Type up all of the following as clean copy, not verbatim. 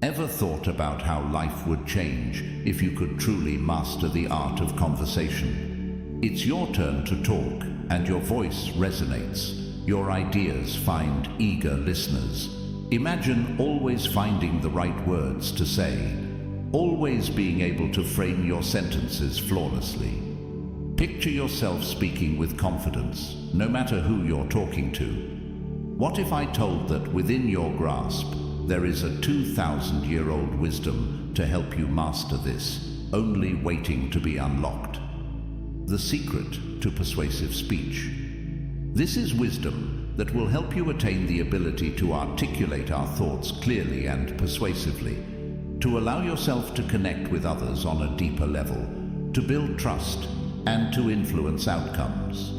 Ever thought about how life would change if you could truly master the art of conversation? It's your turn to talk, and your voice resonates. Your ideas find eager listeners. Imagine always finding the right words to say, always being able to frame your sentences flawlessly. Picture yourself speaking with confidence, no matter who you're talking to. What if I told that within your grasp, there is a 2,000-year-old wisdom to help you master this, only waiting to be unlocked? The secret to persuasive speech. This is wisdom that will help you attain the ability to articulate our thoughts clearly and persuasively, to allow yourself to connect with others on a deeper level, to build trust, and to influence outcomes.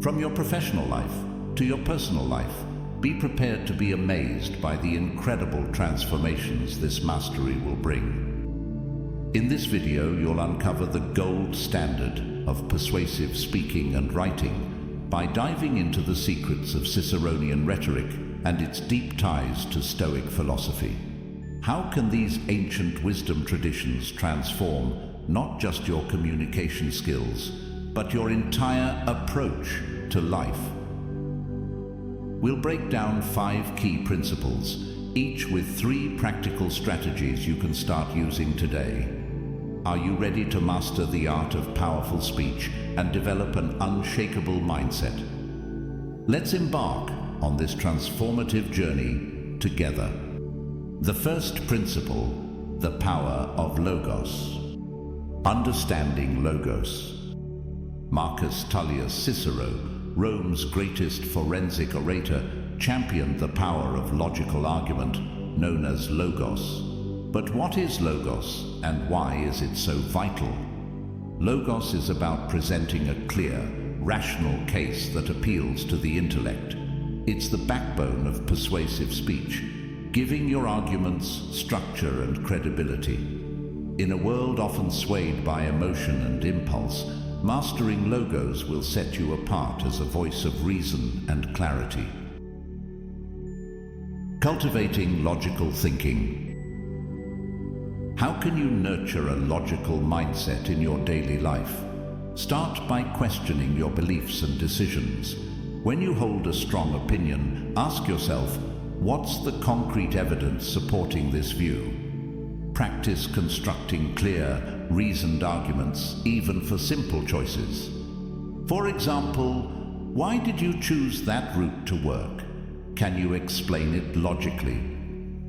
From your professional life to your personal life, be prepared to be amazed by the incredible transformations this mastery will bring. In this video, you'll uncover the gold standard of persuasive speaking and writing by diving into the secrets of Ciceronian rhetoric and its deep ties to Stoic philosophy. How can these ancient wisdom traditions transform not just your communication skills, but your entire approach to life? We'll break down 5 key principles, each with 3 practical strategies you can start using today. Are you ready to master the art of powerful speech and develop an unshakable mindset? Let's embark on this transformative journey together. The first principle, the power of logos. Understanding logos. Marcus Tullius Cicero, Rome's greatest forensic orator, championed the power of logical argument, known as logos. But what is logos, and why is it so vital? Logos is about presenting a clear, rational case that appeals to the intellect. It's the backbone of persuasive speech, giving your arguments structure and credibility. In a world often swayed by emotion and impulse, mastering logos will set you apart as a voice of reason and clarity. Cultivating logical thinking. How can you nurture a logical mindset in your daily life? Start by questioning your beliefs and decisions. When you hold a strong opinion, ask yourself, what's the concrete evidence supporting this view? Practice constructing clear, reasoned arguments, even for simple choices. For example, why did you choose that route to work? Can you explain it logically?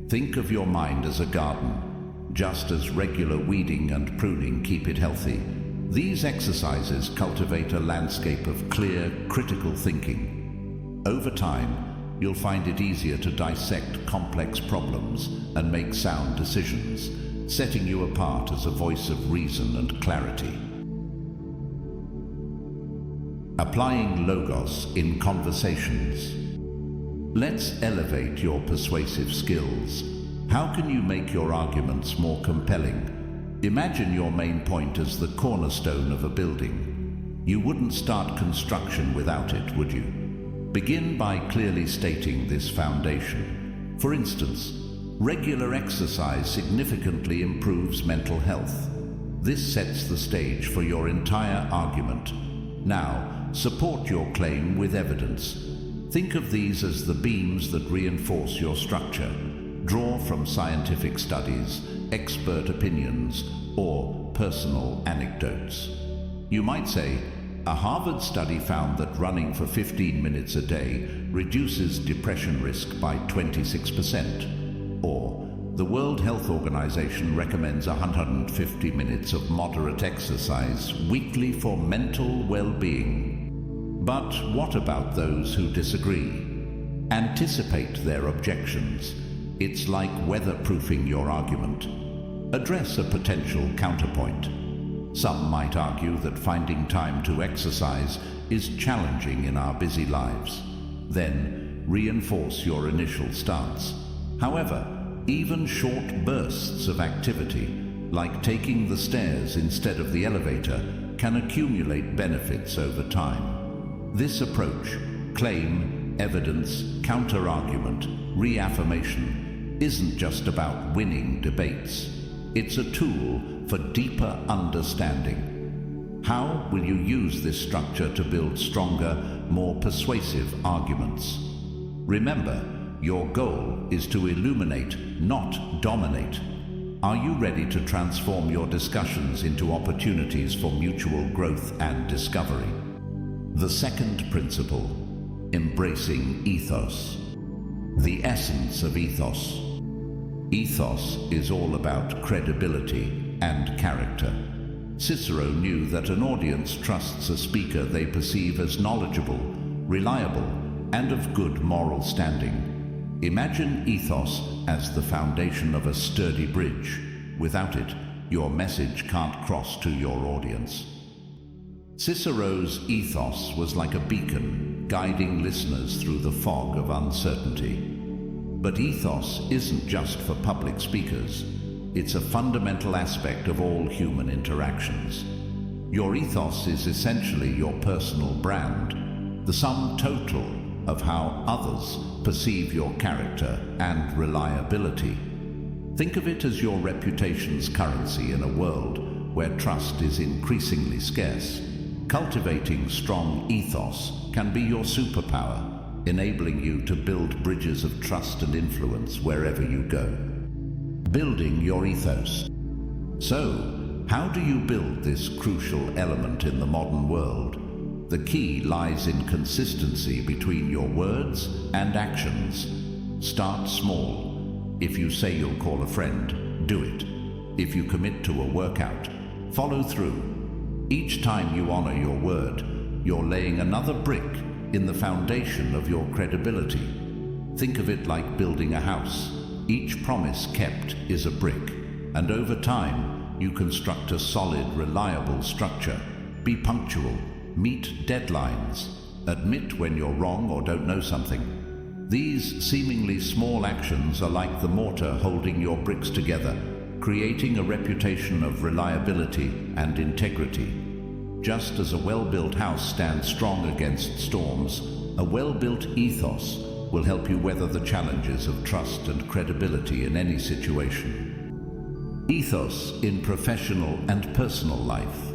Think of your mind as a garden. Just as regular weeding and pruning keep it healthy, these exercises cultivate a landscape of clear, critical thinking. Over time, you'll find it easier to dissect complex problems and make sound decisions, setting you apart as a voice of reason and clarity. Applying logos in conversations. Let's elevate your persuasive skills. How can you make your arguments more compelling? Imagine your main point as the cornerstone of a building. You wouldn't start construction without it, would you? Begin by clearly stating this foundation. For instance, regular exercise significantly improves mental health. This sets the stage for your entire argument. Now, support your claim with evidence. Think of these as the beams that reinforce your structure. Draw from scientific studies, expert opinions, or personal anecdotes. You might say, a Harvard study found that running for 15 minutes a day reduces depression risk by 26%. Or, the World Health Organization recommends 150 minutes of moderate exercise weekly for mental well-being. But what about those who disagree? Anticipate their objections. It's like weatherproofing your argument. Address a potential counterpoint. Some might argue that finding time to exercise is challenging in our busy lives. Then, reinforce your initial stance. However, even short bursts of activity, like taking the stairs instead of the elevator, can accumulate benefits over time. This approach, claim, evidence, counter-argument, reaffirmation, isn't just about winning debates. It's a tool for deeper understanding. How will you use this structure to build stronger, more persuasive arguments? Remember, your goal is to illuminate, not dominate. Are you ready to transform your discussions into opportunities for mutual growth and discovery? The second principle, embracing ethos. The essence of ethos. Ethos is all about credibility and character. Cicero knew that an audience trusts a speaker they perceive as knowledgeable, reliable, and of good moral standing. Imagine ethos as the foundation of a sturdy bridge. Without it, your message can't cross to your audience. Cicero's ethos was like a beacon, guiding listeners through the fog of uncertainty. But ethos isn't just for public speakers. It's a fundamental aspect of all human interactions. Your ethos is essentially your personal brand, the sum total of how others perceive your character and reliability. Think of it as your reputation's currency in a world where trust is increasingly scarce. Cultivating strong ethos can be your superpower, enabling you to build bridges of trust and influence wherever you go. Building your ethos. So, how do you build this crucial element in the modern world? The key lies in consistency between your words and actions. Start small. If you say you'll call a friend, do it. If you commit to a workout, follow through. Each time you honor your word, you're laying another brick in the foundation of your credibility. Think of it like building a house. Each promise kept is a brick, and over time, you construct a solid, reliable structure. Be punctual, meet deadlines, admit when you're wrong or don't know something. These seemingly small actions are like the mortar holding your bricks together, creating a reputation of reliability and integrity. Just as a well-built house stands strong against storms, a well-built ethos will help you weather the challenges of trust and credibility in any situation. Ethos in professional and personal life.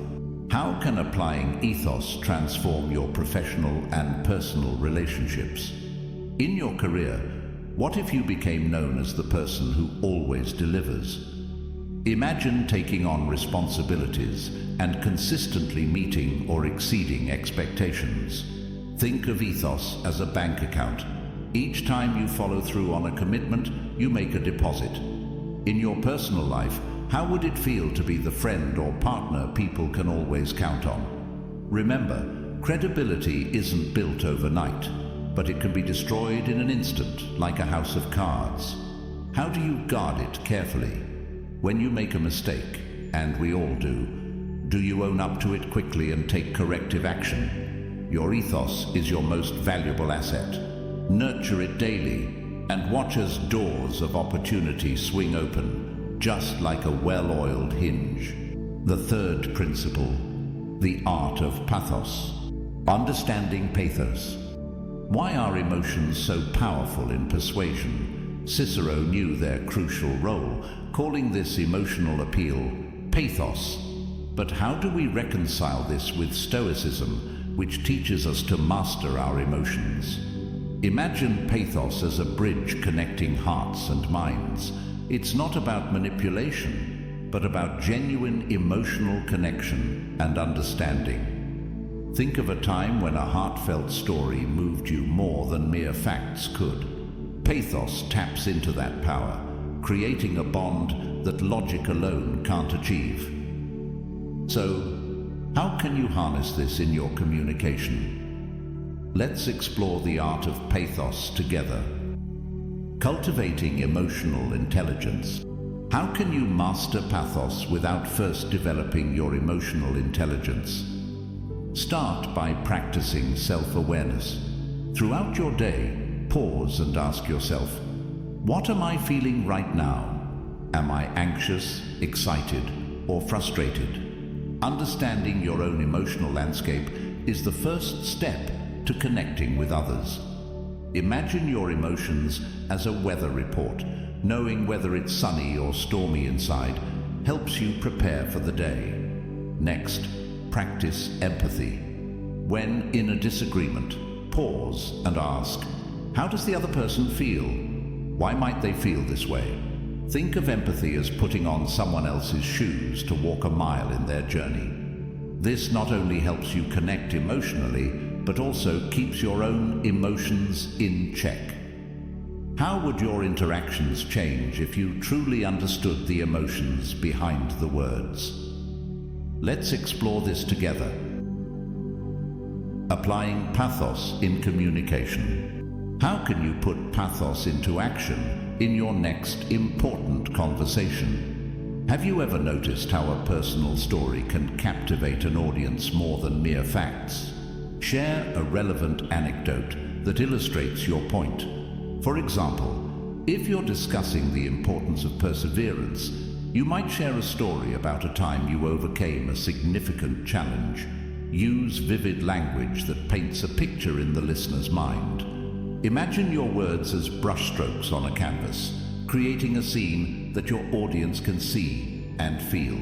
How can applying ethos transform your professional and personal relationships? In your career, what if you became known as the person who always delivers? Imagine taking on responsibilities and consistently meeting or exceeding expectations. Think of ethos as a bank account. Each time you follow through on a commitment, you make a deposit. In your personal life, how would it feel to be the friend or partner people can always count on? Remember, credibility isn't built overnight, but it can be destroyed in an instant, like a house of cards. How do you guard it carefully? When you make a mistake, and we all do you own up to it quickly and take corrective action? Your ethos is your most valuable asset. Nurture it daily, and watch as doors of opportunity swing open, just like a well-oiled hinge. The third principle, the art of pathos. Understanding pathos. Why are emotions so powerful in persuasion? Cicero knew their crucial role, calling this emotional appeal pathos. But how do we reconcile this with Stoicism, which teaches us to master our emotions? Imagine pathos as a bridge connecting hearts and minds. It's not about manipulation, but about genuine emotional connection and understanding. Think of a time when a heartfelt story moved you more than mere facts could. Pathos taps into that power, creating a bond that logic alone can't achieve. So, how can you harness this in your communication? Let's explore the art of pathos together. Cultivating emotional intelligence. How can you master pathos without first developing your emotional intelligence? Start by practicing self-awareness. Throughout your day, pause and ask yourself, what am I feeling right now? Am I anxious, excited, or frustrated? Understanding your own emotional landscape is the first step to connecting with others. Imagine your emotions as a weather report, Knowing whether it's sunny or stormy inside helps you prepare for the day. Next, practice empathy. When in a disagreement, pause and ask, how does the other person feel? Why might they feel this way? Think of empathy as putting on someone else's shoes to walk a mile in their journey. This not only helps you connect emotionally, but also keeps your own emotions in check. How would your interactions change if you truly understood the emotions behind the words? Let's explore this together. Applying pathos in communication. How can you put pathos into action in your next important conversation? Have you ever noticed how a personal story can captivate an audience more than mere facts? Share a relevant anecdote that illustrates your point. For example, if you're discussing the importance of perseverance, you might share a story about a time you overcame a significant challenge. Use vivid language that paints a picture in the listener's mind. Imagine your words as brushstrokes on a canvas, creating a scene that your audience can see and feel.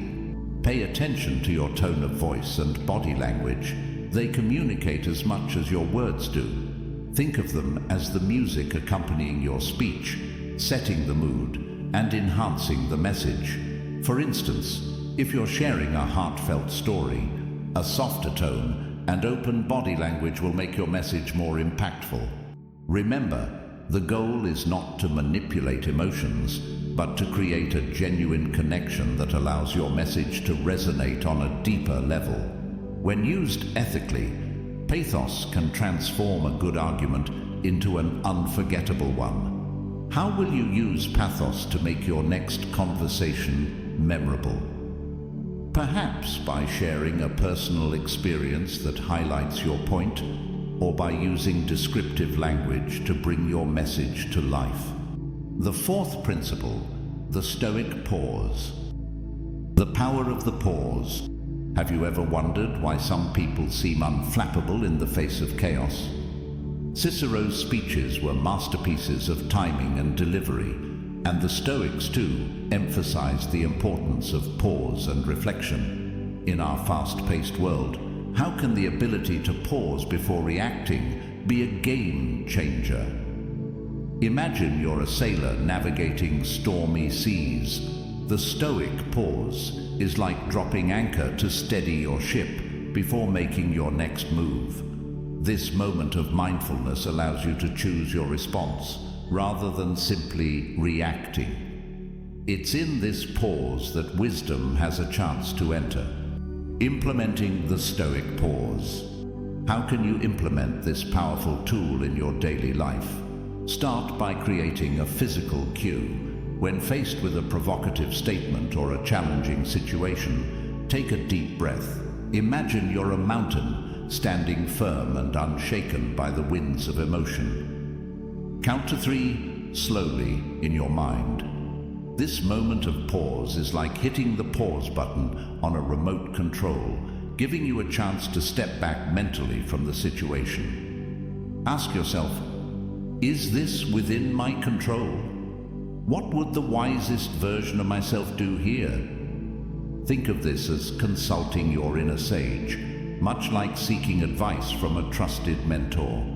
Pay attention to your tone of voice and body language. They communicate as much as your words do. Think of them as the music accompanying your speech, setting the mood and enhancing the message. For instance, if you're sharing a heartfelt story, a softer tone and open body language will make your message more impactful. Remember, the goal is not to manipulate emotions, but to create a genuine connection that allows your message to resonate on a deeper level. When used ethically, pathos can transform a good argument into an unforgettable one. How will you use pathos to make your next conversation memorable? Perhaps by sharing a personal experience that highlights your point, or by using descriptive language to bring your message to life. The fourth principle, the Stoic pause. The power of the pause. Have you ever wondered why some people seem unflappable in the face of chaos? Cicero's speeches were masterpieces of timing and delivery, and the Stoics too emphasized the importance of pause and reflection. In our fast-paced world, how can the ability to pause before reacting be a game changer? Imagine you're a sailor navigating stormy seas. The Stoic pause is like dropping anchor to steady your ship before making your next move. This moment of mindfulness allows you to choose your response rather than simply reacting. It's in this pause that wisdom has a chance to enter. Implementing the Stoic pause. How can you implement this powerful tool in your daily life? Start by creating a physical cue. When faced with a provocative statement or a challenging situation, take a deep breath. Imagine you're a mountain, standing firm and unshaken by the winds of emotion. Count to 3 slowly in your mind. This moment of pause is like hitting the pause button on a remote control, giving you a chance to step back mentally from the situation. Ask yourself, is this within my control? What would the wisest version of myself do here? Think of this as consulting your inner sage, much like seeking advice from a trusted mentor.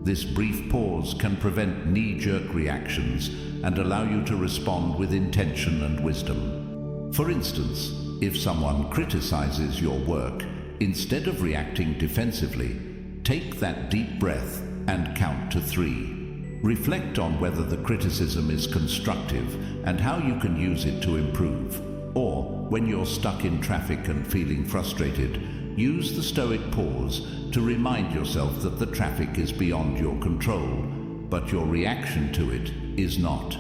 This brief pause can prevent knee-jerk reactions and allow you to respond with intention and wisdom. For instance, if someone criticizes your work, instead of reacting defensively, take that deep breath and count to 3. Reflect on whether the criticism is constructive and how you can use it to improve. Or, when you're stuck in traffic and feeling frustrated, use the Stoic pause to remind yourself that the traffic is beyond your control, but your reaction to it is not.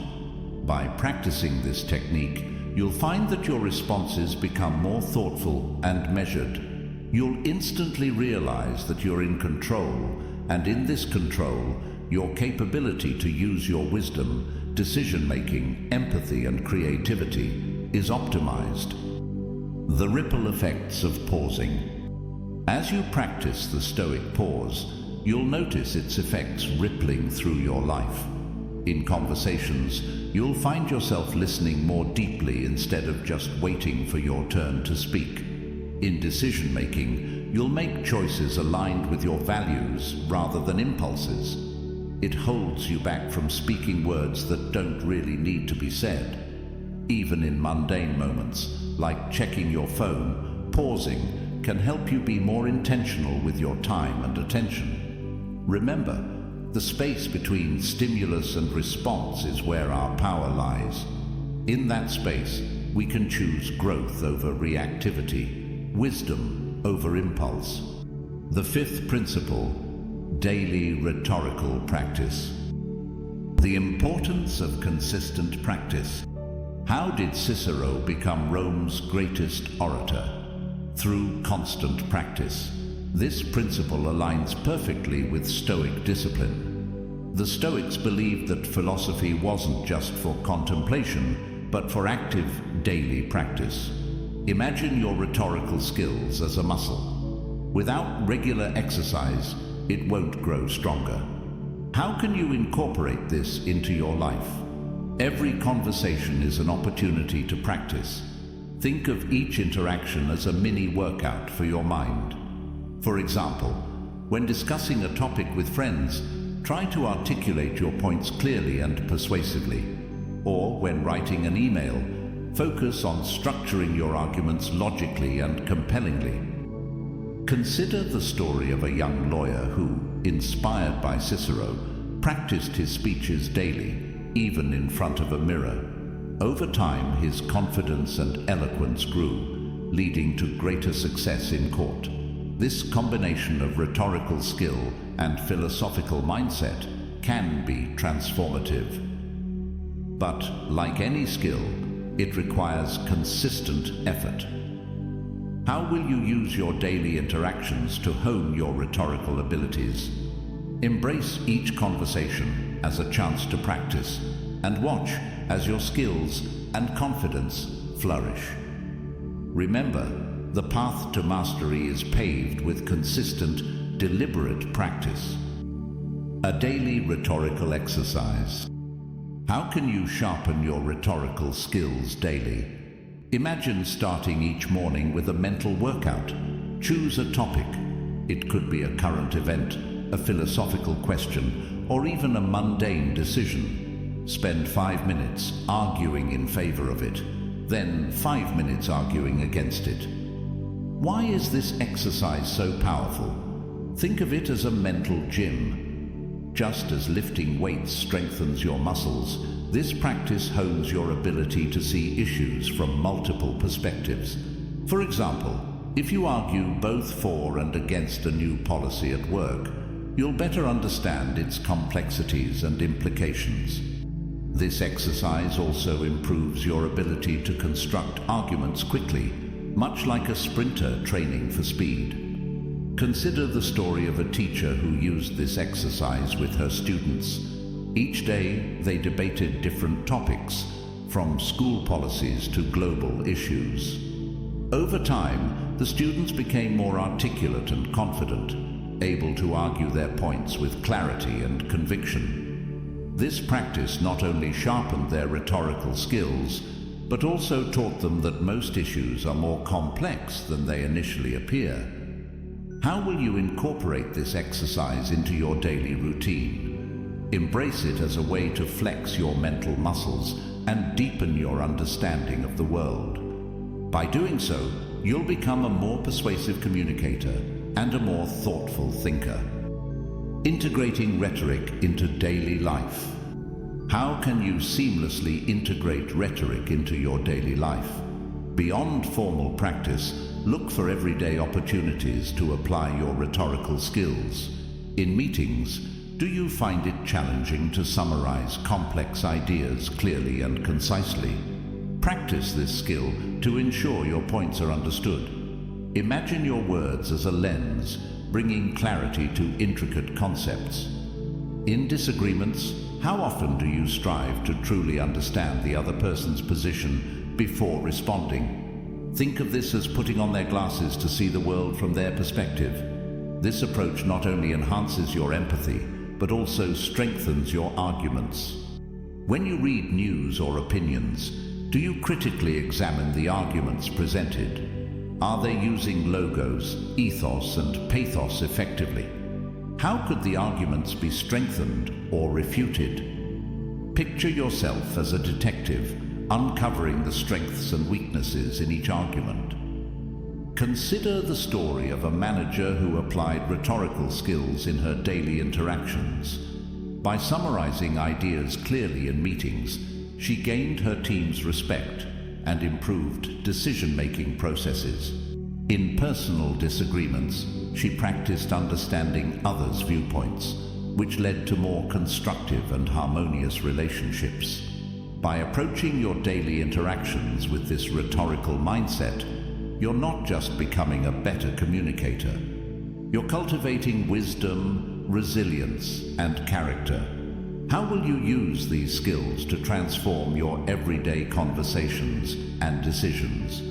By practicing this technique, you'll find that your responses become more thoughtful and measured. You'll instantly realize that you're in control, and in this control, your capability to use your wisdom, decision-making, empathy, and creativity is optimized. The ripple effects of pausing. As you practice the Stoic pause, you'll notice its effects rippling through your life. In conversations, you'll find yourself listening more deeply instead of just waiting for your turn to speak. In decision-making, you'll make choices aligned with your values rather than impulses. It holds you back from speaking words that don't really need to be said. Even in mundane moments, like checking your phone, pausing can help you be more intentional with your time and attention. Remember, the space between stimulus and response is where our power lies. In that space, we can choose growth over reactivity, wisdom over impulse. The fifth principle, daily rhetorical practice. The importance of consistent practice. How did Cicero become Rome's greatest orator? Through constant practice. This principle aligns perfectly with Stoic discipline. The Stoics believed that philosophy wasn't just for contemplation, but for active, daily practice. Imagine your rhetorical skills as a muscle. Without regular exercise, it won't grow stronger. How can you incorporate this into your life? Every conversation is an opportunity to practice. Think of each interaction as a mini workout for your mind. For example, when discussing a topic with friends, try to articulate your points clearly and persuasively. Or when writing an email, focus on structuring your arguments logically and compellingly. Consider the story of a young lawyer who, inspired by Cicero, practiced his speeches daily, even in front of a mirror. Over time, his confidence and eloquence grew, leading to greater success in court. This combination of rhetorical skill and philosophical mindset can be transformative. But, like any skill, it requires consistent effort. How will you use your daily interactions to hone your rhetorical abilities? Embrace each conversation as a chance to practice, and watch as your skills and confidence flourish. Remember, the path to mastery is paved with consistent, deliberate practice. A daily rhetorical exercise. How can you sharpen your rhetorical skills daily? Imagine starting each morning with a mental workout. Choose a topic. It could be a current event, a philosophical question, or even a mundane decision. Spend 5 minutes arguing in favor of it, then 5 minutes arguing against it. Why is this exercise so powerful? Think of it as a mental gym. Just as lifting weights strengthens your muscles, this practice hones your ability to see issues from multiple perspectives. For example, if you argue both for and against a new policy at work, you'll better understand its complexities and implications. This exercise also improves your ability to construct arguments quickly, much like a sprinter training for speed. Consider the story of a teacher who used this exercise with her students. Each day, they debated different topics, from school policies to global issues. Over time, the students became more articulate and confident, able to argue their points with clarity and conviction. This practice not only sharpened their rhetorical skills, but also taught them that most issues are more complex than they initially appear. How will you incorporate this exercise into your daily routine? Embrace it as a way to flex your mental muscles and deepen your understanding of the world. By doing so, you'll become a more persuasive communicator and a more thoughtful thinker. Integrating rhetoric into daily life. How can you seamlessly integrate rhetoric into your daily life? Beyond formal practice, look for everyday opportunities to apply your rhetorical skills. In meetings, do you find it challenging to summarize complex ideas clearly and concisely? Practice this skill to ensure your points are understood. Imagine your words as a lens, bringing clarity to intricate concepts. In disagreements, how often do you strive to truly understand the other person's position before responding? Think of this as putting on their glasses to see the world from their perspective. This approach not only enhances your empathy, but also strengthens your arguments. When you read news or opinions, do you critically examine the arguments presented? Are they using logos, ethos, and pathos effectively? How could the arguments be strengthened or refuted? Picture yourself as a detective, uncovering the strengths and weaknesses in each argument. Consider the story of a manager who applied rhetorical skills in her daily interactions. By summarizing ideas clearly in meetings, she gained her team's respect and improved decision-making processes. In personal disagreements, she practiced understanding others' viewpoints, which led to more constructive and harmonious relationships. By approaching your daily interactions with this rhetorical mindset, you're not just becoming a better communicator. You're cultivating wisdom, resilience, and character. How will you use these skills to transform your everyday conversations and decisions?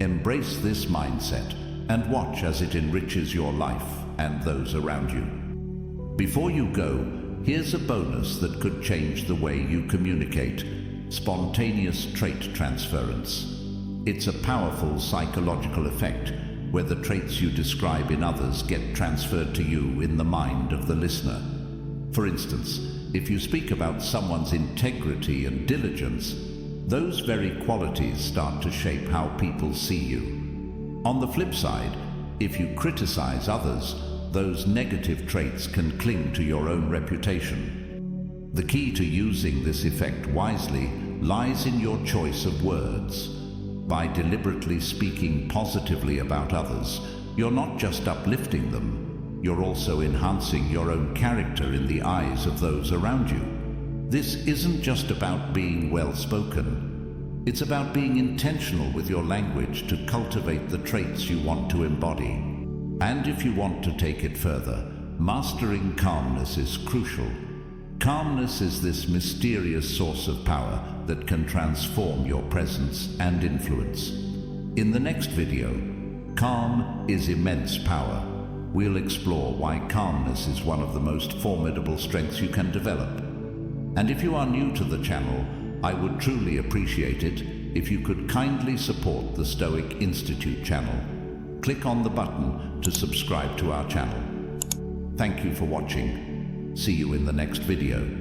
Embrace this mindset and watch as it enriches your life and those around you. Before you go, here's a bonus that could change the way you communicate: spontaneous trait transference. It's a powerful psychological effect where the traits you describe in others get transferred to you in the mind of the listener. For instance, if you speak about someone's integrity and diligence, those very qualities start to shape how people see you. On the flip side, if you criticize others, those negative traits can cling to your own reputation. The key to using this effect wisely lies in your choice of words. By deliberately speaking positively about others, you're not just uplifting them, you're also enhancing your own character in the eyes of those around you. This isn't just about being well-spoken. It's about being intentional with your language to cultivate the traits you want to embody. And if you want to take it further, mastering calmness is crucial. Calmness is this mysterious source of power that can transform your presence and influence. In the next video, Calm is Immense Power. We'll explore why calmness is one of the most formidable strengths you can develop. And if you are new to the channel, I would truly appreciate it if you could kindly support the Stoic Institute channel. Click on the button to subscribe to our channel. Thank you for watching. See you in the next video.